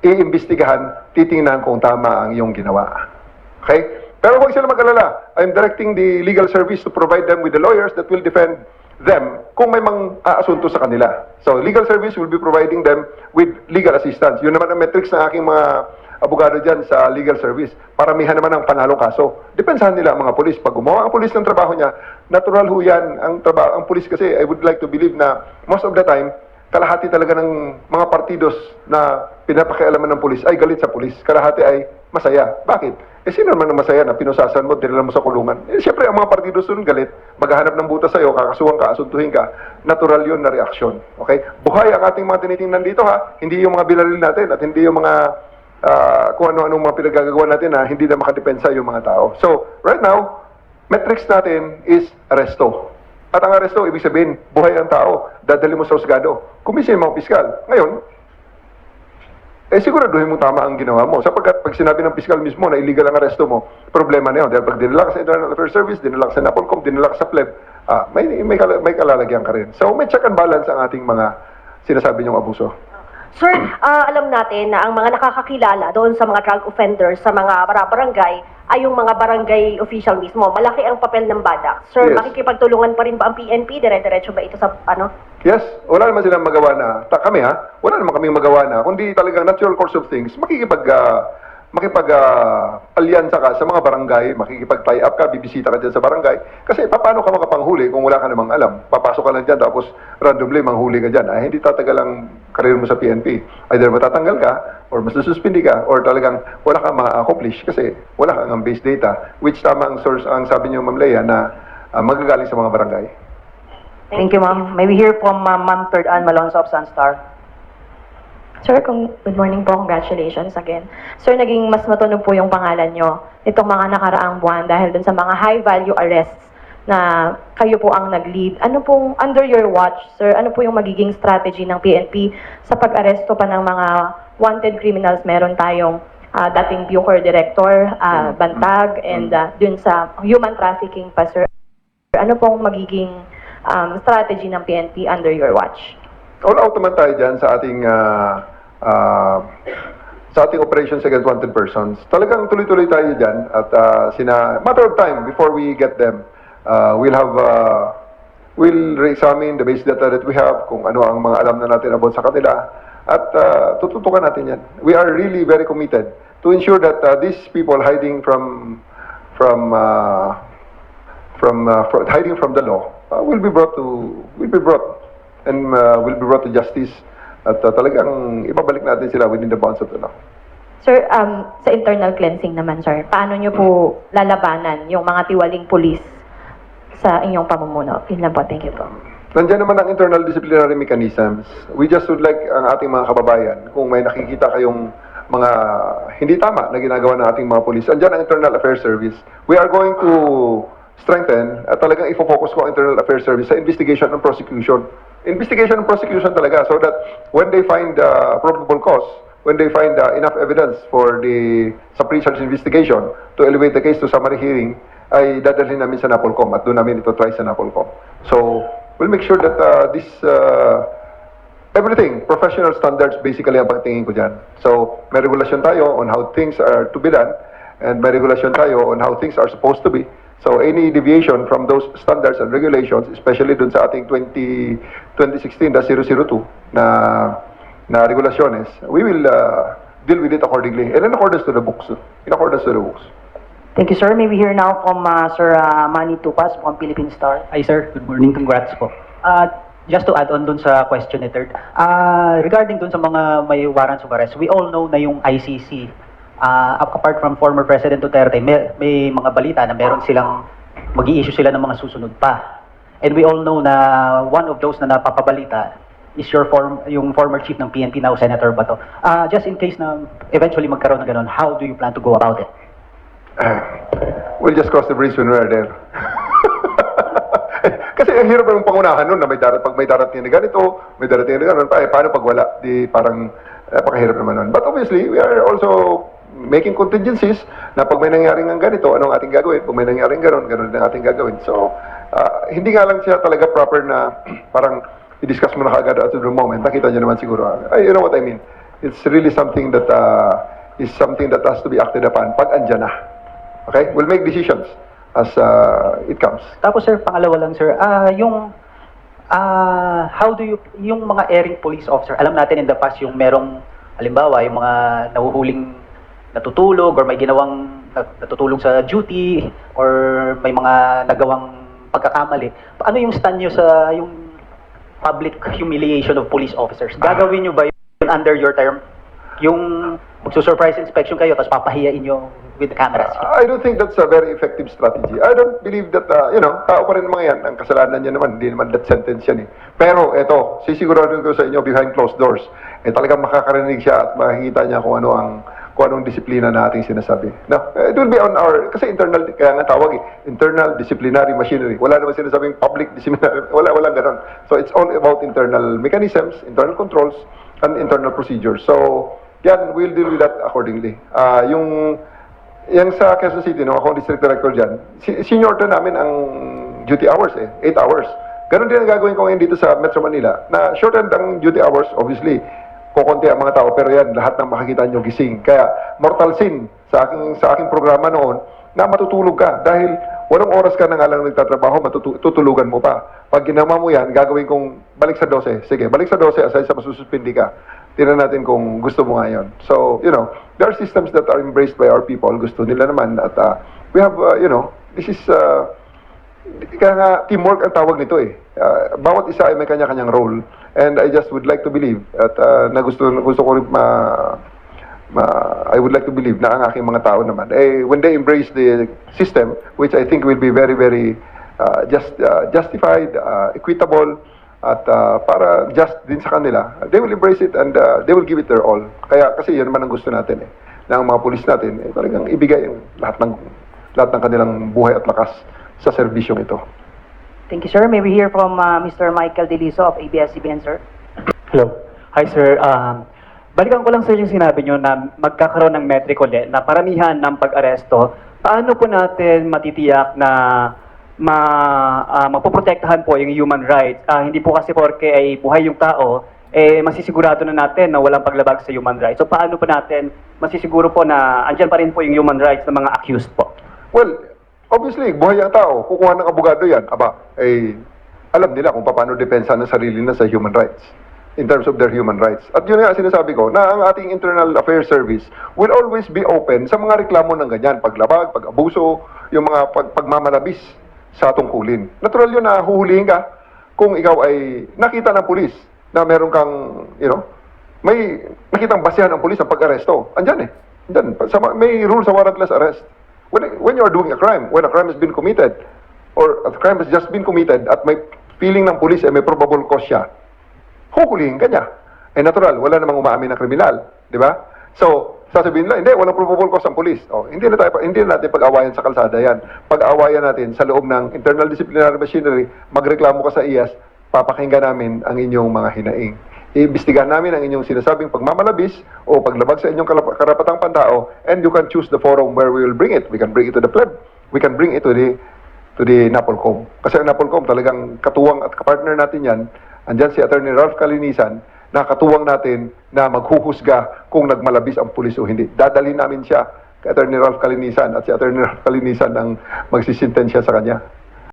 iimbestigahan, titingnan kung tama ang iyong ginawa. Okay? Pero huwag sila mag-alala. I'm directing the legal service to provide them with the lawyers that will defend them kung may mang aasunto sa kanila. So, legal service will be providing them with legal assistance. Yun naman ang metrics ng aking mga abogado dyan sa legal service. Paramihan naman ang panalong kaso. Depensahan nila ang mga polis. Pag gumawa ang polis ng trabaho niya, natural ho yan. Ang polis kasi, I would like to believe na most of the time, kalahati talaga ng mga partidos na pinapakialaman ng pulis ay galit sa pulis. Kalahati ay masaya. Bakit? Sino naman ang masaya na pinusasan mo, dinala mo sa kulungan? Siyempre, ang mga partidos nun galit, maghahanap ng butas sa'yo, kakasuhan ka, asuntuhin ka. Natural yun na reaksyon. Okay? Buhay ang ating mga tinitingnan dito, ha? Hindi yung mga bilaril natin at hindi yung mga kung ano-anong mga pinagagagawa natin na hindi na makadepensa yung mga tao. So, right now, metrics natin is arresto. At ang arresto, ibig sabihin, buhay ang tao, dadali mo sa husgado. Kumisin yung mga piskal. Ngayon, siguraduhin mo tama ang ginawa mo. Sapagkat pag sinabi ng piskal mismo na illegal ang aresto mo, problema na yun. Dahil pag dinala ka sa Internal Affairs Service, dinala ka sa NAPOLCOM, dinala ka sa PLEB, may kalalagyan ka rin. So, may check and balance ang ating mga sinasabi niyong abuso. Sir, alam natin na ang mga nakakakilala doon sa mga drug offenders sa mga barangay ay yung mga barangay official mismo. Malaki ang papel ng BADAC. Sir, Yes. makikipagtulungan pa rin ba ang PNP? Dire-diretso ba ito sa ano? Yes, wala naman silang magawa na, kami ha, wala naman kaming magawa na, kundi talagang natural course of things, makikipag-alyansa ka sa mga barangay, makikipag-tie up ka, bibisita ka dyan sa barangay, kasi paano ka makapanghuli kung wala ka namang alam? Papasok ka lang dyan, tapos randomly manghuli ka dyan. Hindi tatagal ang karir mo sa PNP. Either matatanggal ka, or masususpindi ka, or talagang wala kang ma-accomplish kasi wala kang base data, which tama ang source, ang sabi niyo, Ma'am Leia, na magagaling sa mga barangay. Thank you, ma'am. May we hear from Ma'am Third Ann Malonzo of Sunstar. Sir, good morning po. Congratulations again. Sir, naging mas matunog po yung pangalan nyo nitong mga nakaraang buwan dahil dun sa mga high-value arrests na kayo po ang nag-lead. Ano pong, under your watch, sir, ano po yung magiging strategy ng PNP sa pag-aresto pa ng mga wanted criminals? Meron tayong dating Bucor Director, Bantag, and dun sa human trafficking pa, sir. Ano pong magiging strategy ng PNP under your watch? All out naman tayo dyan sa ating operations against wanted persons. Talagang tuloy-tuloy tayo dyan at matter of time before we get them, we'll re-examine the base data that we have, kung ano ang mga alam na natin about sa kanila, at tututukan natin yan. We are really very committed to ensure that these people hiding from hiding from the law will be brought to justice at talagang ibabalik natin sila within the bounds of the law. Sir, sa internal cleansing naman, sir, paano nyo po lalabanan yung mga tiwaling pulis sa inyong pamumuno? Yun lang po, thank you po. Nandiyan naman ang internal disciplinary mechanisms. We just would like ang ating mga kababayan, kung may nakikita kayong mga hindi tama na ginagawa ng ating mga pulis, andyan ang Internal Affairs Service. We are going to strengthen at talagang ifo-focus ko ang Internal Affairs Service sa investigation and prosecution. Investigation and prosecution talaga, so that when they find probable cause, when they find enough evidence for sa pre-charge investigation to elevate the case to summary hearing, ay dadalhin namin sa NAPOLCOM at doon namin ito try sa NAPOLCOM. So, we'll make sure that everything, professional standards basically ang pagtingin ko dyan. So, may regulasyon tayo on how things are to be done, and may regulasyon tayo on how things are supposed to be. So, any deviation from those standards and regulations, especially dun sa ating 2016-002 na regulaciones, we will deal with it accordingly and in accordance to the books. In accordance to the books. Thank you, sir. May we hear now from Sir Manny Tupas from Philippine Star. Hi sir, good morning, congrats po. Just to add on dun sa question ni Third, regarding dun sa mga may warrants of arrest, we all know na yung ICC, apart from former President Duterte, may mga balita na meron silang, mag-i-issue sila ng mga susunod pa. And we all know na one of those na napapabalita is yung former chief ng PNP now, Senator Bato. Just in case na eventually magkaroon ng ganun, how do you plan to go about it? We'll just cross the bridge when we're there. Kasi ang hirap ng pangunahan nun na pag may darating na ganito, may darating na ganun, paano pag wala? Di parang napakahirap naman nun. But obviously, we are also making contingencies na pag may nangyaring ng ganito, anong ating gagawin? Kung may nangyaring ganun din ang ating gagawin. So, hindi nga lang siya talaga proper na parang i-discuss mo na kaagad at the moment. Nakita niyo naman siguro. You know what I mean? it's really something that is something that has to be acted upon pag andyan na. Okay? We'll make decisions as it comes. Tapos sir, pangalawa lang sir, how do you, yung mga erring police officer, alam natin in the past yung merong, halimbawa, yung mga nahuhuling natutulog or may ginawang natutulong sa duty or may mga nagawang pagkakamali. Ano yung stand nyo sa yung public humiliation of police officers? Gagawin nyo ba yun under your term? Yung magsusurprise inspection kayo tapos papahiyain nyo with the cameras? I don't think that's a very effective strategy. I don't believe that, tao pa rin mga yan. Ang kasalanan niya naman, hindi naman that sentence yan eh. Pero eto, sisiguraduhin ko sa inyo behind closed doors, talagang makakarinig siya at makikita niya kung anong disiplina na ating sinasabi. Now, it will be on our, kasi internal, kaya nga tawag internal disciplinary machinery. Wala naman sinasabing public disciplinary, walang ganon. So it's all about internal mechanisms, internal controls, and internal procedures. So, yan, we'll deal with that accordingly. Yan sa Quezon City, no, ako ang district director dyan, senior na namin ang duty hours 8 hours. Ganon din ang gagawin ko ngayon dito sa Metro Manila, na shortened ang duty hours, obviously, kukunti ang mga tao, pero yan, lahat ng makikita nyo gising. Kaya, mortal sin sa aking programa noon, na matutulog ka, dahil walong oras ka na nga lang nagtatrabaho, tutulugan mo pa. Pag ginawa mo yan, gagawin kong balik sa 12. Sige, balik sa 12, aside sa masususpindi ka. Tingnan natin kung gusto mo ngayon. So, there are systems that are embraced by our people. Gusto nila naman. At we have, this is, kaya nga, teamwork ang tawag nito eh. Bawat isa ay may kanya-kanyang role. And I just would like to believe at gusto ko rin I would like to believe na ang aking mga tao naman, when they embrace the system, which I think will be very, very justified, equitable, at para just din sa kanila, they will embrace it and they will give it their all. Kaya kasi yan naman ang gusto natin na ang mga pulis natin talagang ibigay ang lahat ng kanilang buhay at lakas sa serbisyong ito. Thank you, sir. May we hear from Mr. Michael Deliso of ABS-CBN, sir? Hello. Hi, sir. Balikan ko lang, sir, yung sinabi nyo na magkakaroon ng metric ulit na paramihan ng pag-aresto. Paano po natin matitiyak na mapoprotektahan po yung human rights? Hindi po kasi porke ay buhay yung tao, masisigurado na natin na walang paglabag sa human rights. So, paano po natin masisiguro po na andyan pa rin po yung human rights ng mga accused po? Well, obviously, buhay ang tao, kukuha ng abogado yan, alam nila kung paano depensa ng sarili na sa human rights, in terms of their human rights. At yun nga sinasabi ko, na ang ating Internal Affairs Service will always be open sa mga reklamo ng ganyan, paglabag, pag-abuso, yung mga pagmamalabis sa tungkulin. Natural yun na huhulihin ka kung ikaw ay nakita ng pulis na meron kang, may nakitang basihan ng pulis ang pag-aresto. Andyan Andyan. May rule sa warrantless arrest. When you are doing a crime, when a crime has been committed, or a crime has just been committed at may feeling ng police may probable cause siya, hukulihin ka niya. Natural, wala namang umaamin na kriminal, di ba? So, sasabihin nila, hindi, walang probable cause ang police. Hindi na natin pag-awayan sa kalsada yan. Pag-awayan natin sa loob ng internal disciplinary machinery, magreklamo ka sa IAS, papakinggan namin ang inyong mga hinaing. Iimbestigahan namin ang inyong sinasabing pagmamalabis o paglabag sa inyong karapatang pantao, and you can choose the forum where we will bring it. We can bring it to the pleb. We can bring it to the NAPOLCOM. Kasi ang NAPOLCOM talagang katuwang at kapartner natin yan. Andyan si Attorney Ralph Calinisan na katuwang natin na maghuhusga kung nagmalabis ang pulis o hindi. Dadalhin namin siya kay Attorney Ralph Calinisan at si Attorney Ralph Calinisan ang magsisintensya sa kanya.